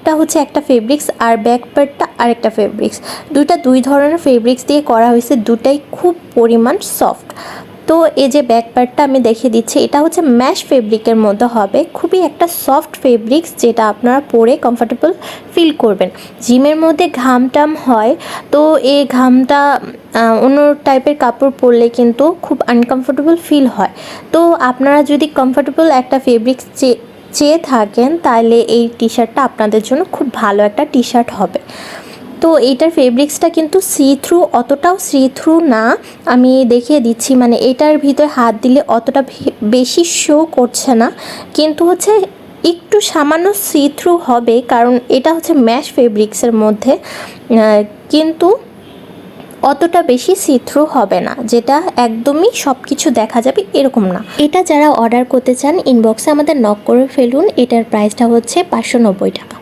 ফ্রন্টটা হচ্ছে একটা ফেব্রিক্স আর ব্যাক পার্টটা আরেকটা ফেব্রিক্স, দুইটা দুই ধরনের ফেব্রিক্স দিয়ে করা হয়েছে, দুটাই খুব পরিমাণ সফট। তো এই যে ব্যাক পার্টটা আমি দেখিয়ে দিচ্ছি, এটা হচ্ছে ম্যাশ ফেব্রিকের মধ্যে হবে, খুবই একটা সফট ফেব্রিক্স যেটা আপনারা পরে কমফোর্টেবল ফিল করবেন। জিমের মধ্যে ঘাম টাম হয়, তো এই ঘামটা অন্য টাইপের কাপড় পরলে কিন্তু খুব আনকমফোর্টেবল ফিল হয়। তো আপনারা যদি কমফোর্টেবল একটা ফেব্রিক্স চেয়ে থাকেন তাহলে এই টি শার্টটা আপনাদের জন্য খুব ভালো একটা টি শার্ট হবে। তো এইটার ফেব্রিক্সটা কিন্তু সি থ্রু, অতটাও সি থ্রু না, আমি দেখিয়ে দিচ্ছি, মানে এটার ভিতরে হাত দিলে অতটা বেশি শো করছে না, কিন্তু হচ্ছে একটু সামান্য সি থ্রু হবে, কারণ এটা হচ্ছে ম্যাশ ফেব্রিক্সের মধ্যে, কিন্তু অতটা বেশি সি থ্রু হবে না, যেটা একদমই সব কিছু দেখা যাবে এরকম না। এটা যারা অর্ডার করতে চান ইনবক্সে আমাদের নক করে ফেলুন। এটার প্রাইসটা হচ্ছে 590 টাকা।